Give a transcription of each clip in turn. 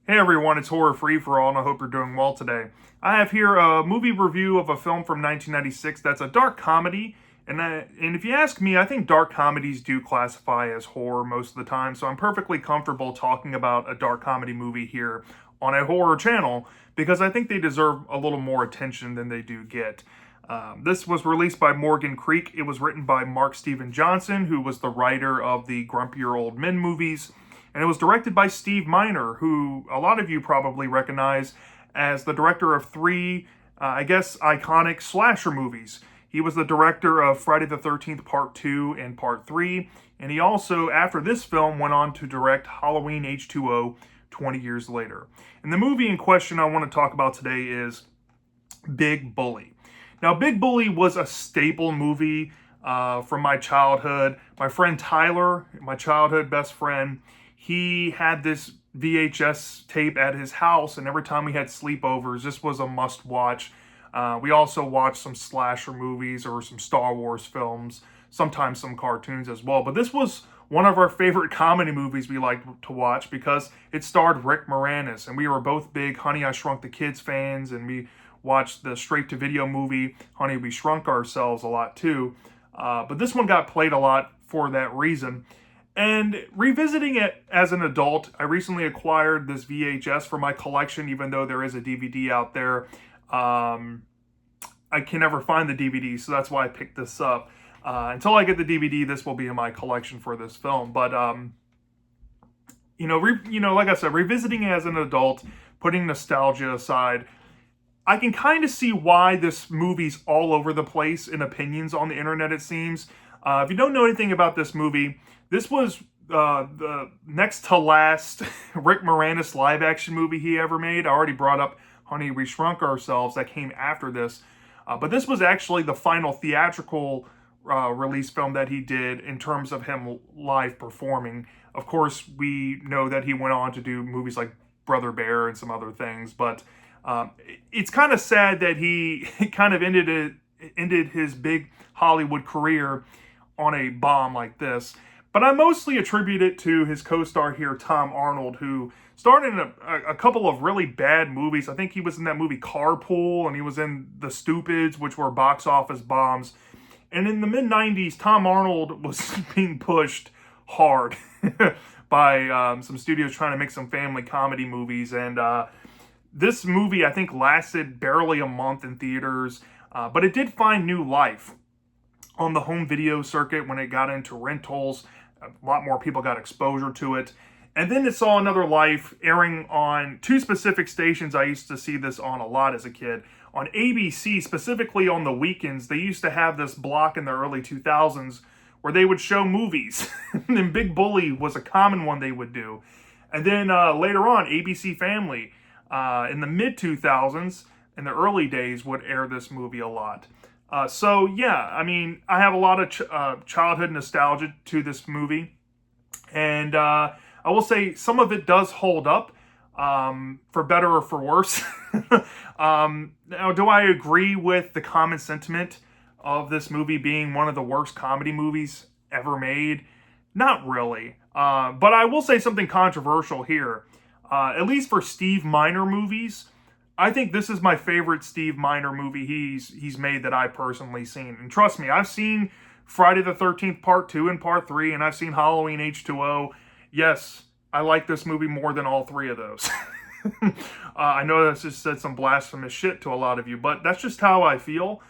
Hey everyone, it's Horror Free for All, and I hope you're doing well today. I have here a movie review of a film from 1996 that's a dark comedy, and if you ask me, I think dark comedies do classify as horror most of the time, so I'm perfectly comfortable talking about a dark comedy movie here on a horror channel because I think they deserve a little more attention than they do get. This was released by Morgan Creek. It was written by Mark Steven Johnson, who was the writer of the Grumpier Old Men movies. And it was directed by Steve Miner, who a lot of you probably recognize as the director of three, iconic slasher movies. He was the director of Friday the 13th Part 2 and Part 3. And he also, after this film, went on to direct Halloween H2O 20 years later. And the movie in question I want to talk about today is Big Bully. Now, Big Bully was a staple movie from my childhood. My friend Tyler, my childhood best friend, he had this VHS tape at his house, and every time we had sleepovers, this was a must-watch. We also watched some slasher movies or some Star Wars films, sometimes some cartoons as well. But this was one of our favorite comedy movies we liked to watch because it starred Rick Moranis, and we were both big Honey, I Shrunk the Kids fans, and we watched the straight-to-video movie Honey, We Shrunk Ourselves a lot too. But this one got played a lot for that reason. And revisiting it as an adult, I recently acquired this VHS for my collection, even though there is a DVD out there. I can never find the DVD, so that's why I picked this up. Until I get the DVD, this will be in my collection for this film. But like I said, revisiting it as an adult, putting nostalgia aside, I can kind of see why this movie's all over the place in opinions on the internet, it seems. If you don't know anything about this movie, this was the next to last Rick Moranis live action movie he ever made. I already brought up Honey, We Shrunk Ourselves, that came after this. But this was actually the final theatrical release film that he did in terms of him live performing. Of course, we know that he went on to do movies like Brother Bear and some other things, but it's kind of sad that he kind of ended his big Hollywood career on a bomb like this. But I mostly attribute it to his co-star here, Tom Arnold, who starred in a couple of really bad movies. I think he was in that movie Carpool, and he was in The Stupids, which were box office bombs. And in the mid-90s, Tom Arnold was being pushed hard by some studios trying to make some family comedy movies. And this movie, I think, lasted barely a month in theaters, but it did find new life on the home video circuit when it got into rentals. A lot more people got exposure to it. And then it saw another life airing on two specific stations I used to see this on a lot as a kid. On ABC, specifically on the weekends, they used to have this block in the early 2000s where they would show movies. And Big Bully was a common one they would do. And then later on, ABC Family in the mid-2000s, in the early days, would air this movie a lot. So yeah, I mean, I have a lot of childhood nostalgia to this movie, and I will say some of it does hold up, for better or for worse. Now, do I agree with the common sentiment of this movie being one of the worst comedy movies ever made? Not really, but I will say something controversial here. At least for Steve Miner movies, I think this is my favorite Steve Miner movie he's made that I've personally seen. And trust me, I've seen Friday the 13th Part 2 and Part 3, and I've seen Halloween H2O. Yes, I like this movie more than all three of those. I know that's just said some blasphemous shit to a lot of you, but that's just how I feel.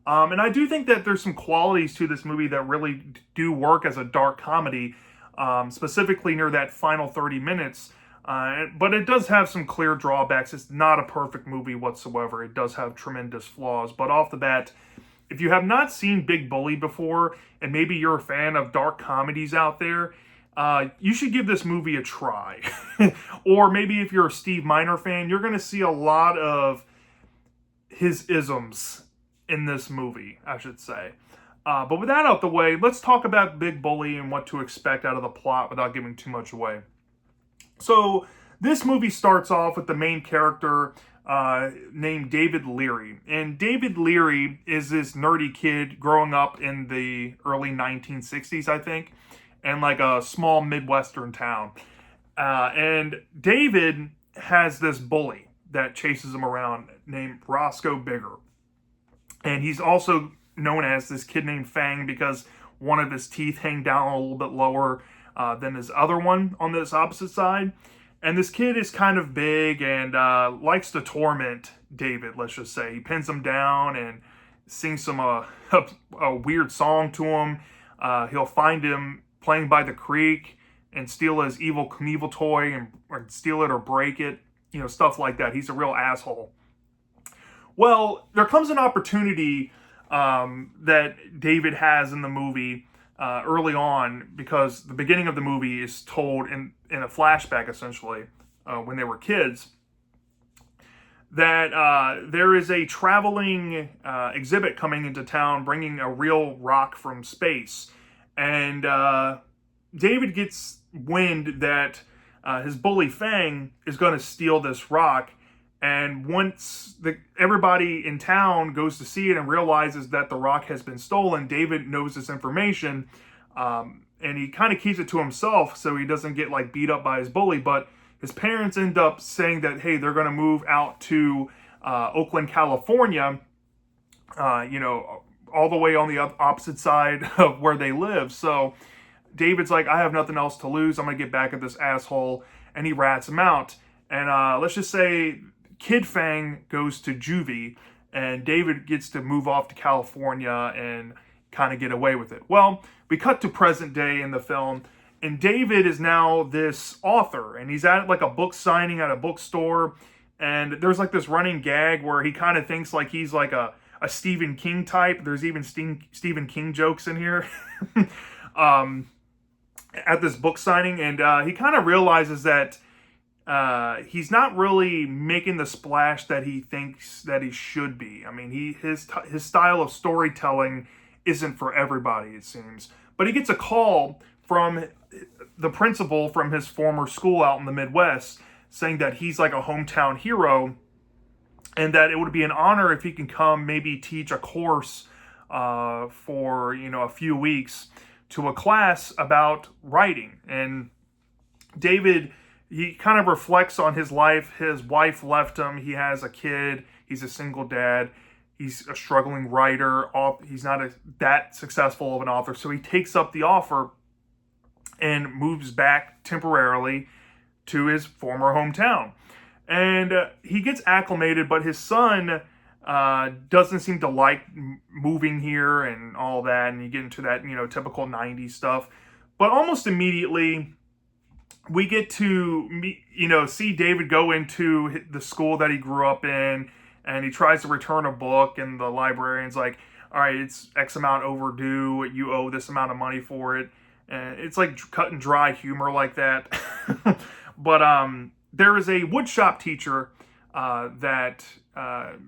And I do think that there's some qualities to this movie that really do work as a dark comedy, specifically near that final 30 minutes. But it does have some clear drawbacks. It's not a perfect movie whatsoever. It does have tremendous flaws. But off the bat, if you have not seen Big Bully before, and maybe you're a fan of dark comedies out there, you should give this movie a try. Or maybe if you're a Steve Miner fan, you're going to see a lot of his isms in this movie, I should say. But with that out the way, let's talk about Big Bully and what to expect out of the plot without giving too much away. So this movie starts off with the main character named David Leary. And David Leary is this nerdy kid growing up in the early 1960s, I think, in like a small Midwestern town. And David has this bully that chases him around named Roscoe Bigger. And he's also known as this kid named Fang because one of his teeth hang down a little bit lower than his other one on this opposite side. And this kid is kind of big and likes to torment David, let's just say. He pins him down and sings a weird song to him. He'll find him playing by the creek and steal his Evel Knievel toy or steal it or break it. Stuff like that. He's a real asshole. Well, there comes an opportunity that David has in the movie early on, because the beginning of the movie is told in a flashback, essentially, when they were kids, that there is a traveling exhibit coming into town bringing a real rock from space. And David gets wind that his bully Fang is going to steal this rock. And once everybody in town goes to see it and realizes that the rock has been stolen, David knows this information, and he kind of keeps it to himself so he doesn't get beat up by his bully. But his parents end up saying that, hey, they're going to move out to Oakland, California, all the way on the opposite side of where they live. So David's like, I have nothing else to lose. I'm going to get back at this asshole. And he rats him out. And let's just say Kid Fang goes to juvie, and David gets to move off to California and kind of get away with it. Well, we cut to present day in the film, and David is now this author, and he's at a book signing at a bookstore, and there's this running gag where he kind of thinks he's a Stephen King type. There's even Stephen King jokes in here at this book signing, and he kind of realizes that he's not really making the splash that he thinks that he should be. I mean, his style of storytelling isn't for everybody, it seems. But he gets a call from the principal from his former school out in the Midwest saying that he's a hometown hero, and that it would be an honor if he can come maybe teach a course for a few weeks to a class about writing. And David, he kind of reflects on his life. His wife left him. He has a kid. He's a single dad. He's a struggling writer. He's not that successful of an author. So he takes up the offer and moves back temporarily to his former hometown. And he gets acclimated, but his son doesn't seem to like moving here and all that. And you get into that, typical 90s stuff. But almost immediately, we get to see David go into the school that he grew up in, and he tries to return a book, and the librarian's like, all right, it's X amount overdue, you owe this amount of money for it. And it's cut and dry humor like that. But there is a woodshop teacher that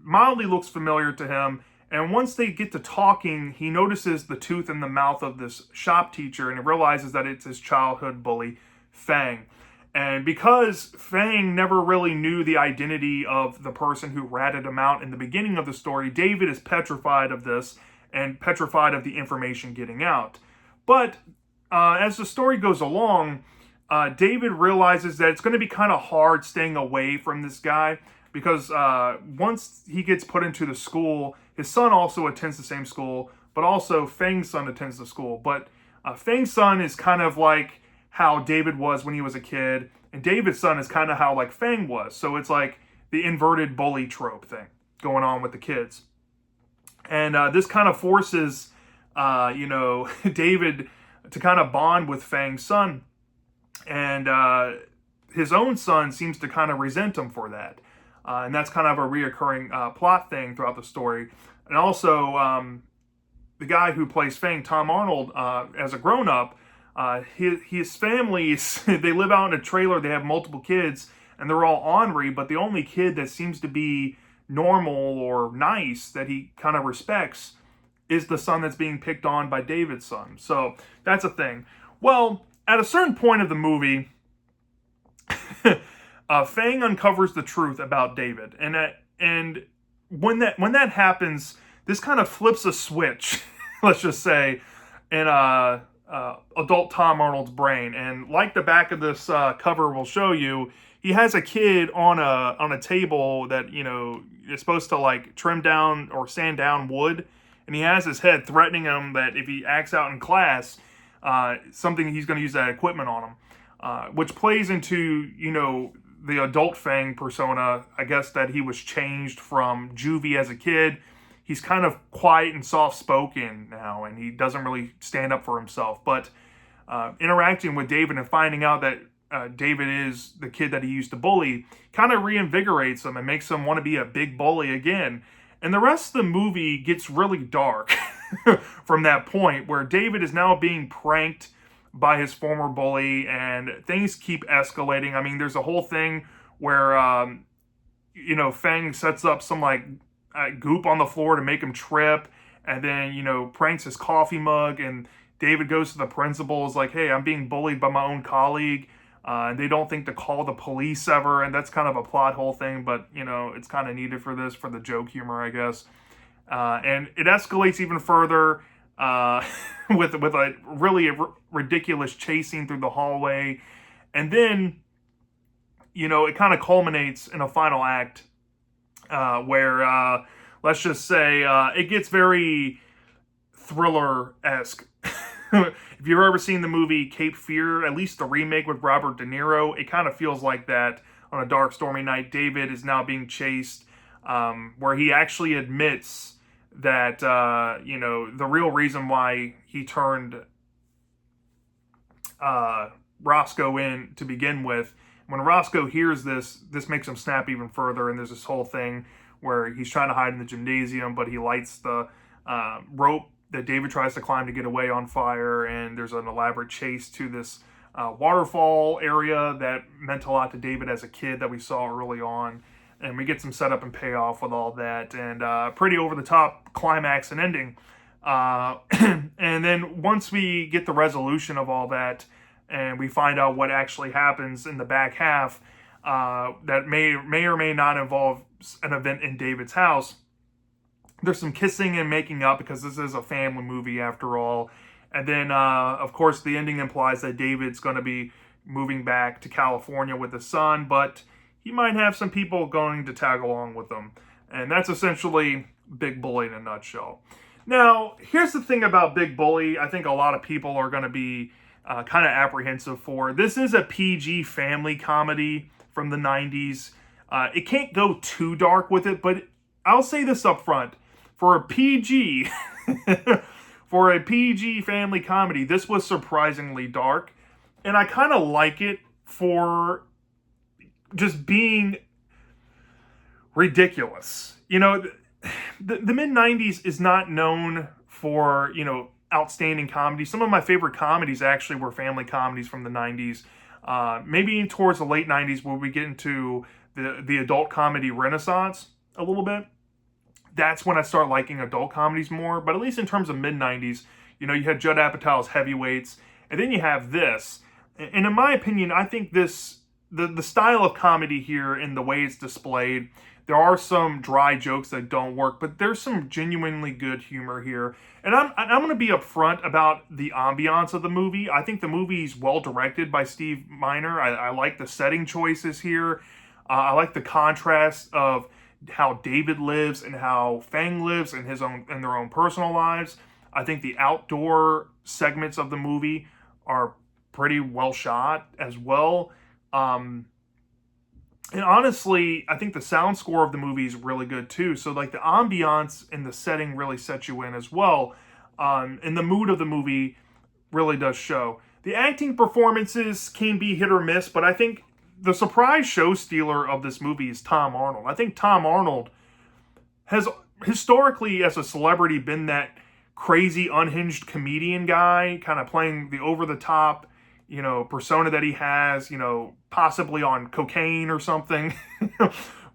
mildly looks familiar to him, and once they get to talking, he notices the tooth in the mouth of this shop teacher, and he realizes that it's his childhood bully, Fang. And because Fang never really knew the identity of the person who ratted him out in the beginning of the story, David is petrified of this and petrified of the information getting out. But as the story goes along, David realizes that it's going to be kind of hard staying away from this guy, because once he gets put into the school, his son also attends the same school, but also Fang's son attends the school. But Fang's son is kind of like how David was when he was a kid, and David's son is kind of how Fang was. So it's the inverted bully trope thing going on with the kids. And this kind of forces, David to kind of bond with Fang's son. And his own son seems to kind of resent him for that. And that's kind of a reoccurring plot thing throughout the story. And also, the guy who plays Fang, Tom Arnold, as a grown-up, his family, they live out in a trailer, they have multiple kids, and they're all ornery, but the only kid that seems to be normal or nice that he kind of respects is the son that's being picked on by David's son. So that's a thing. Well, at a certain point of the movie, Fang uncovers the truth about David, and when that happens, this kind of flips a switch, let's just say, in adult Tom Arnold's brain. And like the back of this cover will show you, he has a kid on a table that, you know, is supposed to like trim down or sand down wood, and he has his head threatening him that if he acts out in class, something he's going to use that equipment on him, which plays into, you know, the adult Fang persona. I guess that he was changed from juvie as a kid. He's kind of quiet and soft-spoken now, and he doesn't really stand up for himself. But interacting with David and finding out that David is the kid that he used to bully kind of reinvigorates him and makes him want to be a big bully again. And the rest of the movie gets really dark from that point, where David is now being pranked by his former bully, and things keep escalating. I mean, there's a whole thing where, you know, Fang sets up some, like, goop on the floor to make him trip, and then, you know, pranks his coffee mug, and David goes to the principal, is like, hey, I'm being bullied by my own colleague, and they don't think to call the police ever, and that's kind of a plot hole thing, but, you know, it's kind of needed for this, for the joke humor, I guess. And it escalates even further with a really ridiculous chasing through the hallway. And then, you know, it kind of culminates in a final act where, let's just say, it gets very thriller-esque. If you've ever seen the movie Cape Fear, at least the remake with Robert De Niro, it kind of feels like that. On a dark, stormy night, David is now being chased, where he actually admits that, you know, the real reason why he turned Roscoe in to begin with, when Roscoe hears this makes him snap even further, and there's this whole thing where he's trying to hide in the gymnasium, but he lights the rope that David tries to climb to get away on fire, and there's an elaborate chase to this waterfall area that meant a lot to David as a kid that we saw early on. And we get some setup and payoff with all that, and pretty over-the-top climax and ending. And then once we get the resolution of all that, and we find out what actually happens in the back half, that may or may not involve an event in David's house, there's some kissing and making up, because this is a family movie after all. And then, of course, the ending implies that David's going to be moving back to California with his son, but he might have some people going to tag along with him. And that's essentially Big Bully in a nutshell. Now, here's the thing about Big Bully I think a lot of people are going to be kind of apprehensive for. This is a PG family comedy from the 90s. It can't go too dark with it, but I'll say this up front. For a PG, for a PG family comedy, this was surprisingly dark. And I kind of like it for just being ridiculous. You know, the mid-90s is not known for, you know, outstanding comedy. Some of my favorite comedies actually were family comedies from the 90s. Maybe towards the late 90s where we get into the adult comedy renaissance a little bit. That's when I start liking adult comedies more. But at least in terms of mid-90s, you know, you had Judd Apatow's Heavyweights, and then you have this. And in my opinion, I think this, the style of comedy here and the way it's displayed, there are some dry jokes that don't work, but there's some genuinely good humor here. And I'm going to be upfront about the ambiance of the movie. I think the movie's well directed by Steve Miner. I like the setting choices here. I like the contrast of how David lives and how Fang lives in their own personal lives. I think the outdoor segments of the movie are pretty well shot as well. And honestly, I think the sound score of the movie is really good too. So like the ambiance and the setting really set you in as well. And the mood of the movie really does show. The acting performances can be hit or miss, but I think the surprise show stealer of this movie is Tom Arnold. I think Tom Arnold has historically, as a celebrity, been that crazy, unhinged comedian guy, kind of playing the over-the-top, you know, persona that he has, you know, possibly on cocaine or something.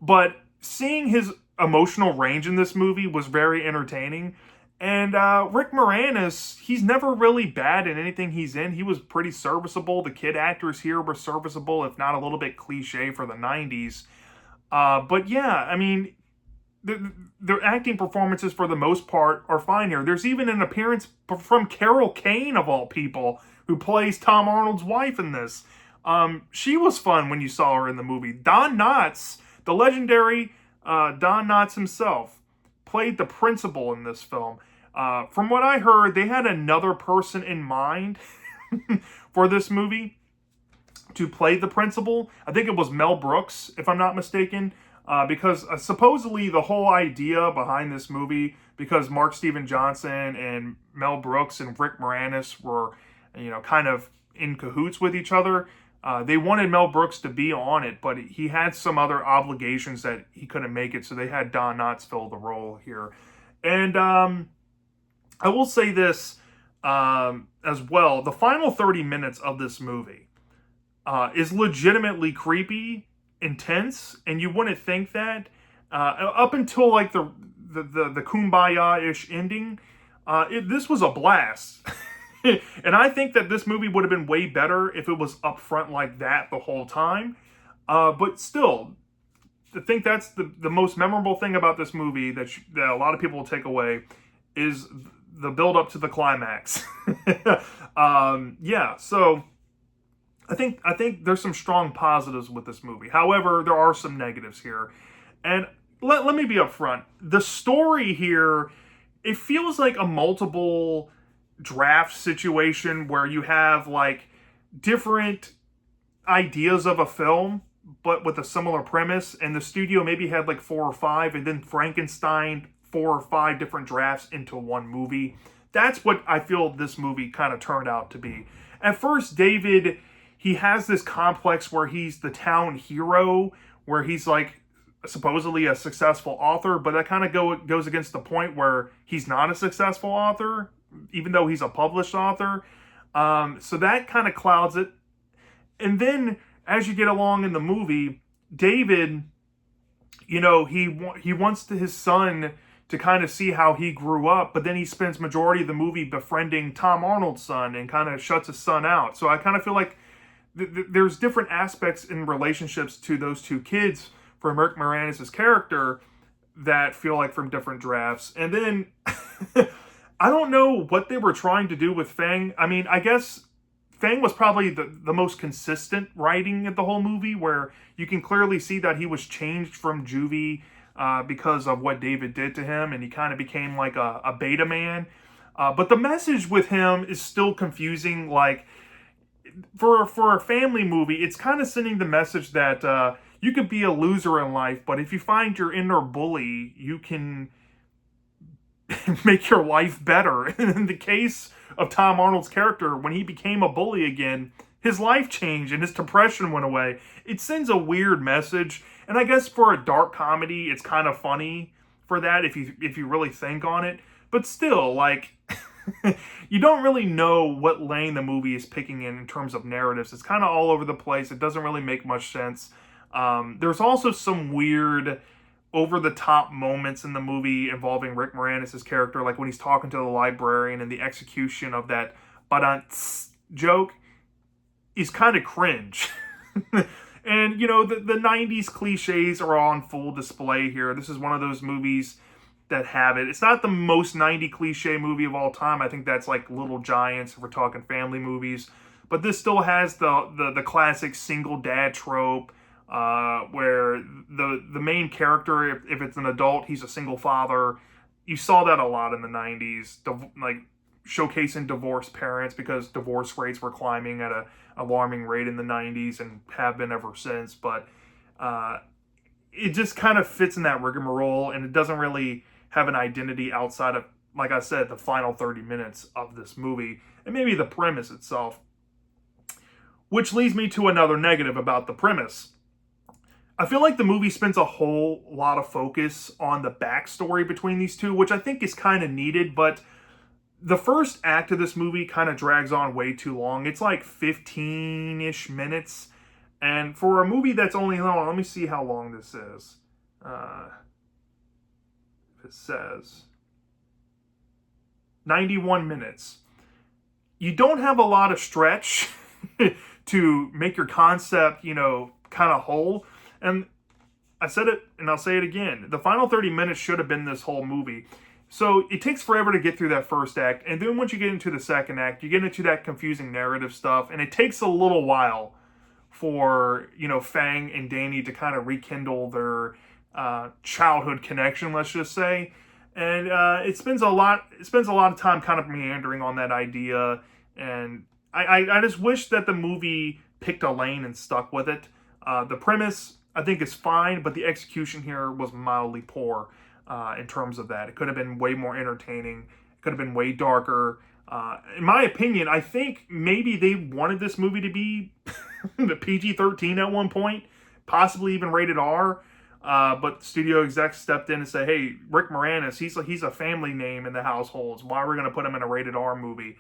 But seeing his emotional range in this movie was very entertaining. And Rick Moranis, he's never really bad in anything he's in. He was pretty serviceable. The kid actors here were serviceable, if not a little bit cliche for the 90s. But yeah, I mean, their acting performances for the most part are fine here. There's even an appearance from Carol Kane of all people, who plays Tom Arnold's wife in this. She was fun when you saw her in the movie. Don Knotts, the legendary Don Knotts himself, played the principal in this film. From what I heard, they had another person in mind for this movie to play the principal. I think it was Mel Brooks, if I'm not mistaken, because supposedly the whole idea behind this movie, because Mark Steven Johnson and Mel Brooks and Rick Moranis were, kind of in cahoots with each other. They wanted Mel Brooks to be on it, but he had some other obligations that he couldn't make it, so they had Don Knotts fill the role here. And I will say this as well. The final 30 minutes of this movie is legitimately creepy, intense, and you wouldn't think that. Up until like the Kumbaya-ish ending, this was a blast. And I think that this movie would have been way better if it was up front like that the whole time. But still, I think that's the most memorable thing about this movie that a lot of people will take away is the build up to the climax. Yeah, so I think there's some strong positives with this movie. However, there are some negatives here. And let me be upfront. The story here, it feels like a multiple draft situation where you have like different ideas of a film but with a similar premise, and the studio maybe had like 4 or 5 and then Frankenstein 4 or 5 different drafts into one movie. That's what I feel this movie kind of turned out to be. At first, David, he has this complex where he's the town hero, where he's like supposedly a successful author, but that kind of goes against the point where he's not a successful author, even though he's a published author. So that kind of clouds it. And then as you get along in the movie, David, he wants his son to kind of see how he grew up, but then he spends majority of the movie befriending Tom Arnold's son and kind of shuts his son out. So I kind of feel like there's different aspects in relationships to those two kids from Rick Moranis' character that feel like from different drafts. And then I don't know what they were trying to do with Fang. I mean, I guess Fang was probably the most consistent writing of the whole movie, where you can clearly see that he was changed from Juvie because of what David did to him, and he kind of became like a beta man. But the message with him is still confusing. Like, for a family movie, it's kind of sending the message that you could be a loser in life, but if you find your inner bully, you can make your life better. In the case of Tom Arnold's character, when he became a bully again, his life changed and his depression went away. It sends a weird message, and I guess for a dark comedy, it's kind of funny for that if you really think on it. But still, like, you don't really know what lane the movie is picking in terms of narratives. It's kind of all over the place. It doesn't really make much sense. There's also some weird over-the-top moments in the movie involving Rick Moranis' character, like when he's talking to the librarian and the execution of that "badants" joke is kind of cringe. And, the 90s cliches are on full display here. This is one of those movies that have it. It's not the most 90 cliche movie of all time. I think that's like Little Giants if we're talking family movies. But this still has the classic single dad trope, where the main character, if it's an adult, he's a single father. You saw that a lot in the 90s, like showcasing divorced parents, because divorce rates were climbing at an alarming rate in the 90s and have been ever since. But it just kind of fits in that rigmarole, and it doesn't really have an identity outside of, like I said, the final 30 minutes of this movie, and maybe the premise itself. Which leads me to another negative about the premise. I feel like the movie spends a whole lot of focus on the backstory between these two, which I think is kind of needed, but the first act of this movie kind of drags on way too long. It's like 15-ish minutes, and for a movie that's only, hold on, let me see how long this is. It says 91 minutes. You don't have a lot of stretch to make your concept, kind of whole. And I said it and I'll say it again. The final 30 minutes should have been this whole movie. So it takes forever to get through that first act. And then once you get into the second act, you get into that confusing narrative stuff. And it takes a little while for, Fang and Danny to kind of rekindle their childhood connection, let's just say. And it spends a lot of time kind of meandering on that idea. And I just wish that the movie picked a lane and stuck with it. The premise, I think, is fine, but the execution here was mildly poor in terms of that. It could have been way more entertaining. It could have been way darker. In my opinion, I think maybe they wanted this movie to be the PG-13 at one point, possibly even rated R. But studio execs stepped in and said, "Hey, Rick Moranis, he's a family name in the households. Why are we going to put him in a rated R movie?"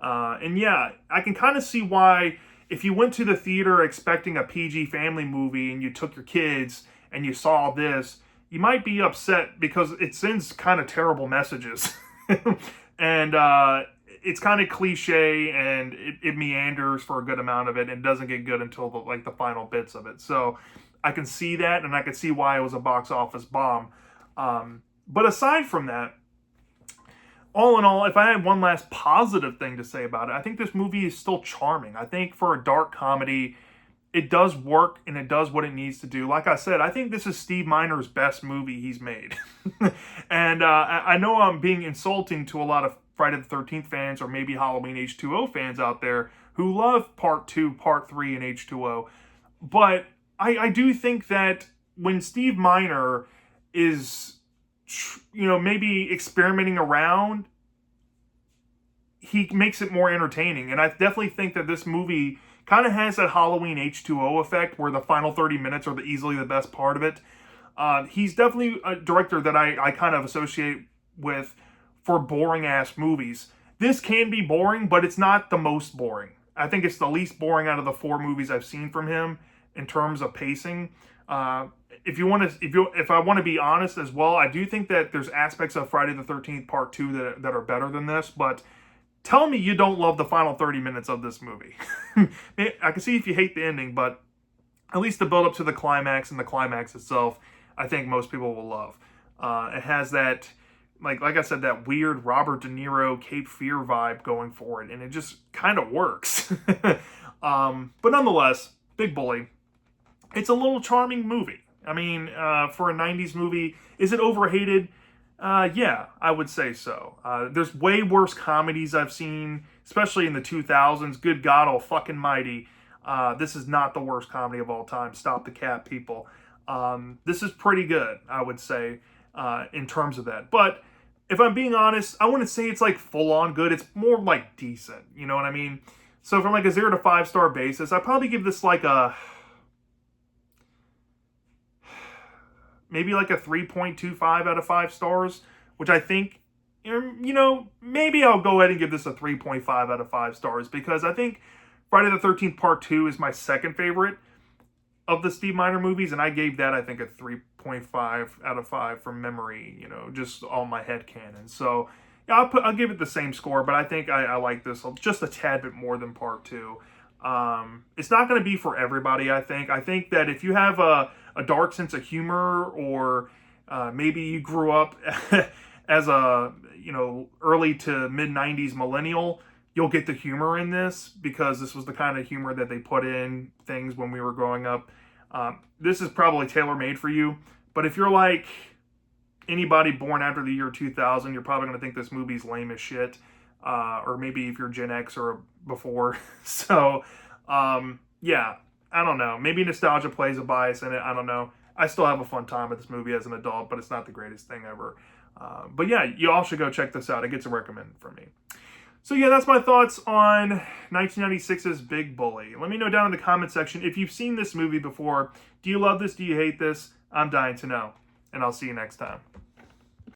And yeah, I can kind of see why, if you went to the theater expecting a PG family movie and you took your kids and you saw this, you might be upset because it sends kind of terrible messages. And it's kind of cliche, and it meanders for a good amount of it and doesn't get good until the final bits of it. So I can see that, and I can see why it was a box office bomb. But aside from that, all in all, if I had one last positive thing to say about it, I think this movie is still charming. I think for a dark comedy, it does work and it does what it needs to do. Like I said, I think this is Steve Miner's best movie he's made. And I know I'm being insulting to a lot of Friday the 13th fans, or maybe Halloween H2O fans out there who love Part 2, Part 3, and H2O. But I do think that when Steve Miner is, maybe experimenting around, he makes it more entertaining. And I definitely think that this movie kind of has that Halloween H2O effect, where the final 30 minutes are easily the best part of it. He's definitely a director that I kind of associate with for boring-ass movies. This can be boring, but it's not the most boring. I think it's the least boring out of the 4 movies I've seen from him in terms of pacing. If I want to be honest as well, I do think that there's aspects of Friday the 13th Part 2 that are better than this, but tell me you don't love the final 30 minutes of this movie. I can see if you hate the ending, but at least the build up to the climax and the climax itself, I think most people will love. It has that, like I said, that weird Robert De Niro Cape Fear vibe going for it, and it just kind of works. But nonetheless, Big Bully, it's a little charming movie. I mean, for a 90s movie, is it overhated? Yeah, I would say so. There's way worse comedies I've seen, especially in the 2000s. Good God almighty. This is not the worst comedy of all time. Stop the cap, people. This is pretty good, I would say, in terms of that. But if I'm being honest, I wouldn't say it's like full-on good. It's more like decent. You know what I mean? So from like a 0 to 5 star basis, I'd probably give this like a... maybe like a 3.25 out of 5 stars, which I think, maybe I'll go ahead and give this a 3.5 out of 5 stars, because I think Friday the 13th Part 2 is my second favorite of the Steve Miner movies, and I gave that, I think, a 3.5 out of 5 from memory, just all my headcanon. So, yeah, I'll give it the same score, but I think I like this just a tad bit more than Part 2. It's not going to be for everybody, I think. I think that if you have a dark sense of humor, or maybe you grew up as a, early to mid-90s millennial, you'll get the humor in this, because this was the kind of humor that they put in things when we were growing up. This is probably tailor-made for you, but if you're like anybody born after the year 2000, you're probably going to think this movie's lame as shit, or maybe if you're Gen X or before. So, yeah, I don't know. Maybe nostalgia plays a bias in it. I don't know. I still have a fun time with this movie as an adult, but it's not the greatest thing ever. But yeah, you all should go check this out. It gets a recommend from me. So yeah, that's my thoughts on 1996's Big Bully. Let me know down in the comment section if you've seen this movie before. Do you love this? Do you hate this? I'm dying to know. And I'll see you next time.